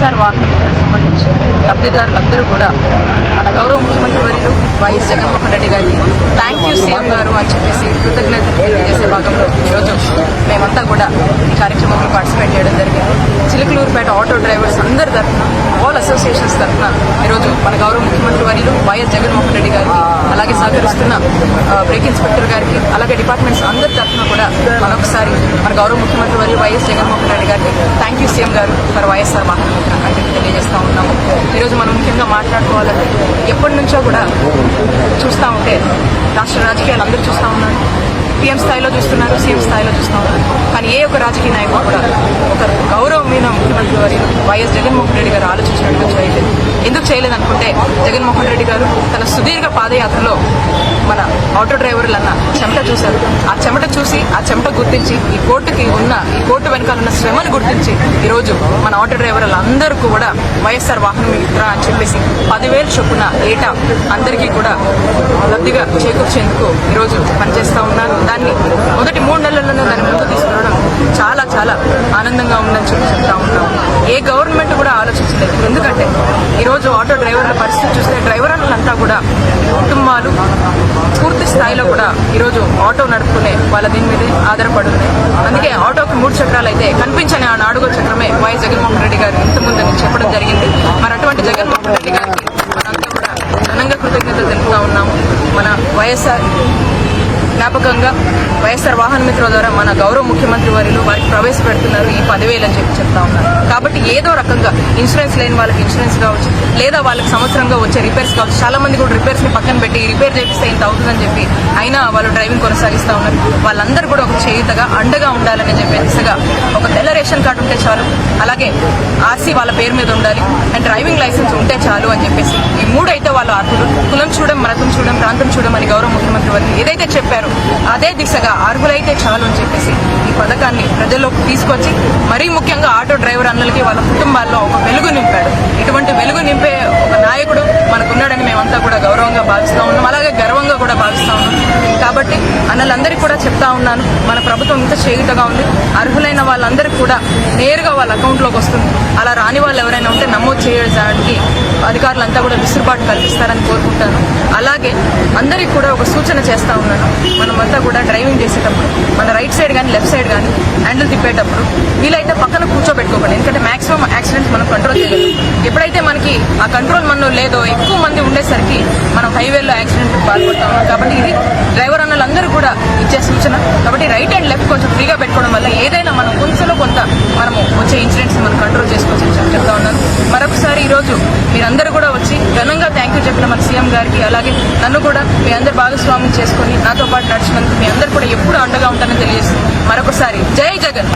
వైఎస్ఆర్ వాహనానికి సంబంధించి లబ్ధిదారులందరూ కూడా మన గౌరవ ముఖ్యమంత్రి వర్యులు వైఎస్ జగన్మోహన్ రెడ్డి గారికి థ్యాంక్ యూ సీఎం గారు అని చెప్పేసి కృతజ్ఞతలు తెలియజేసే భాగంలో ఈరోజు మేమంతా కూడా ఈ కార్యక్రమంలో పార్టిసిపేట్ చేయడం జరిగింది. చిలుకలూరుపేట ఆటో డ్రైవర్స్ అందరి తరఫున, ఆల్ అసోసియేషన్స్ తరఫున ఈరోజు మన గౌరవ ముఖ్యమంత్రి వర్యులు వైఎస్ జగన్మోహన్ రెడ్డి గారికి, అలాగే సహకరిస్తున్న బ్రేక్ ఇన్స్పెక్టర్ గారికి, అలాగే డిపార్ట్మెంట్స్ అందరి తరఫున కూడా మరొకసారి మన గౌరవ ముఖ్యమంత్రి వర్యులు వైఎస్ జగన్మోహన్ రెడ్డి గారికి థ్యాంక్ యూ సీఎం గారు ఫర్ వైఎస్ఆర్ వాహనం అంటే తెలియజేస్తూ ఉన్నాము. ఈరోజు మనం ముఖ్యంగా మాట్లాడుకోవాలంటే ఎప్పటి నుంచో కూడా చూస్తూ ఉంటే రాష్ట్ర రాజకీయాలు అందరూ చూస్తూ ఉన్నారు. పీఎం స్థాయిలో చూస్తున్నారు, సీఎం స్థాయిలో చూస్తూ ఉన్నారు. కానీ ఏ ఒక్క రాజకీయ నాయకుడు కూడా ఒక గౌరవమైన ముఖ్యమంత్రి వారి వైఎస్ జగన్మోహన్ రెడ్డి గారు ఆలోచించినట్టు చేయలేదు. ఎందుకు చేయలేదనుకుంటే జగన్మోహన్ రెడ్డి గారు తన సుదీర్ఘ పాదయాత్రలో మన ఆటో డ్రైవర్లన్న చెమట చూశారు. ఆ చెమట చూసి, ఆ చెమట గుర్తించి, ఈ కోర్టు వెనకాల ఉన్న శ్రమను గుర్తించి ఈరోజు మన ఆటో డ్రైవర్లు అందరూ కూడా వైఎస్ఆర్ వాహనం మిత్ర అని చెప్పేసి 10,000 చొప్పున ఏటా అందరికీ కూడా లబ్ధిగా చేకూర్చేందుకు ఈరోజు పనిచేస్తూ ఉన్నారు. దాన్ని మొదటి 3 నెలల్లోనే దాన్ని ముందు తీసుకురావడం చాలా చాలా ఆనందంగా ఉందని చెప్తా ఉన్నాం. ఏ గవర్నమెంట్ కూడా ఆలోచించలేదు. ఎందుకంటే ఈరోజు ఆటో డ్రైవర్ల పరిస్థితి చూస్తే డ్రైవర్లంతా కూడా కుటుంబాలు పూర్తి స్థాయిలో కూడా ఈరోజు ఆటో నడుపుకునే వాళ్ళ దీని మీదే ఆధారపడి ఉన్నాయి. అందుకే ఆటోకి 3 చక్రాలు అయితే కనిపించని ఆ 4వ చక్రమే వైఎస్ జగన్మోహన్ రెడ్డి గారు ఇంతకుముందు నేను చెప్పడం జరిగింది. మరి అటువంటి జగన్మోహన్ రెడ్డి గారికి మనంతా కూడా ఘనంగా కృతజ్ఞతలు తెలుపుతా ఉన్నాము. మన వైఎస్ఆర్ జ్ఞాపకంగా వైఎస్ఆర్ వాహన మిత్ర ద్వారా మన గౌరవ ముఖ్యమంత్రి వర్యులు వారికి ప్రవేశపెడుతున్నారు ఈ 10,000 అని చెప్తా ఉన్నారు. కాబట్టి ఏదో రకంగా ఇన్సూరెన్స్ లేని వాళ్ళకి ఇన్సూరెన్స్ కావచ్చు, లేదా వాళ్ళకి సంవత్సరంగా వచ్చే రిపేర్స్ కావచ్చు. చాలా మంది కూడా రిపేర్స్ ని పక్కన పెట్టి రిపేర్ చేపిస్తే ఇంత అవుతుందని చెప్పి అయినా వాళ్ళు డ్రైవింగ్ కొనసాగిస్తూ ఉన్నారు. వాళ్ళందరూ కూడా ఒక చేయుతగా అండగా ఉండాలని చెప్పే దిశగా ఒక తెల్ల రేషన్ కార్డు ఉంటే చాలు, అలాగే ఆర్సీ వాళ్ళ పేరు మీద ఉండాలి, అండ్ డ్రైవింగ్ లైసెన్స్ ఉంటే చాలు అని చెప్పేసి ఈ 3 అయితే వాళ్ళు అర్హులు. కులం చూడం, మతం చూడం, ప్రాంతం చూడం అని గౌరవ ముఖ్యమంత్రి వర్యులు ఏదైతే చెప్పారో అదే దిశగా అర్హులైతే చాలు అని చెప్పేసి ఈ పథకాన్ని ప్రజల్లోకి తీసుకొచ్చి మరీ ముఖ్యంగా ఆటో డ్రైవర్ అన్నలకి వాళ్ళ కుటుంబాల్లో ఒక వెలుగు నింపాడు. ఇటువంటి వెలుగు నింపే ఒక నాయకుడు మనకున్నాడని మేమంతా కూడా గౌరవంగా భావిస్తా ఉన్నాం, అలాగే గర్వంగా కూడా భావిస్తా ఉన్నాం. కాబట్టి అన్నలందరికీ కూడా చెప్తా ఉన్నాను, మన ప్రభుత్వం ఇంత చేయుతగా ఉంది. అర్హులైన వాళ్ళందరికీ కూడా నేరుగా వాళ్ళ అకౌంట్లోకి వస్తుంది. అలా రాని వాళ్ళు ఎవరైనా ఉంటే నమోదు చేయడానికి అధికారులంతా కూడా విసులుబాటు కల్పిస్తారని కోరుకుంటాను. అలాగే అందరికీ కూడా ఒక సూచన చేస్తా ఉన్నాను, మనమంతా కూడా డ్రైవింగ్ చేసేటప్పుడు మన రైట్ సైడ్ కానీ లెఫ్ట్ సైడ్ కానీ హ్యాండిల్ తిప్పేటప్పుడు వీలైతే పక్కన కూర్చోబెట్టుకోకండి. ఎందుకంటే మాక్సిమం యాక్సిడెంట్స్ మనం కంట్రోల్ చేయగలం. ఎప్పుడైతే మనకి ఆ కంట్రోల్ మనలో లేదో, ఎక్కువ మంది ఉండేసరికి మనం హైవేలో యాక్సిడెంట్ పాల్పడతా ఉన్నాం. కాబట్టి ఇది డ్రైవర్ అన్నలందరూ కూడా ఇచ్చే సూచన. కాబట్టి రైట్ అండ్ లెఫ్ట్ కొంచెం ఫ్రీగా పెట్టుకోవడం వల్ల ఏదైనా మనం కొంచెంలో కొంత మనము వచ్చే ఇన్సిడెంట్స్ మనం కంట్రోల్ చేసుకోవచ్చు అని చెప్తా ఉన్నాను. మరొకసారి ఈరోజు మీరందరూ కూడా వచ్చి ఘనంగా థ్యాంక్ యూ చెప్పిన మన సీఎం గారికి, అలాగే నన్ను కూడా మీ అందరు భాగస్వామ్యం చేసుకుని నాతో పాటు నడిచినందుకు మీ అందరూ కూడా ఎప్పుడు అండగా ఉంటానని తెలియజేస్తుంది. మరొకసారి జై జగన్.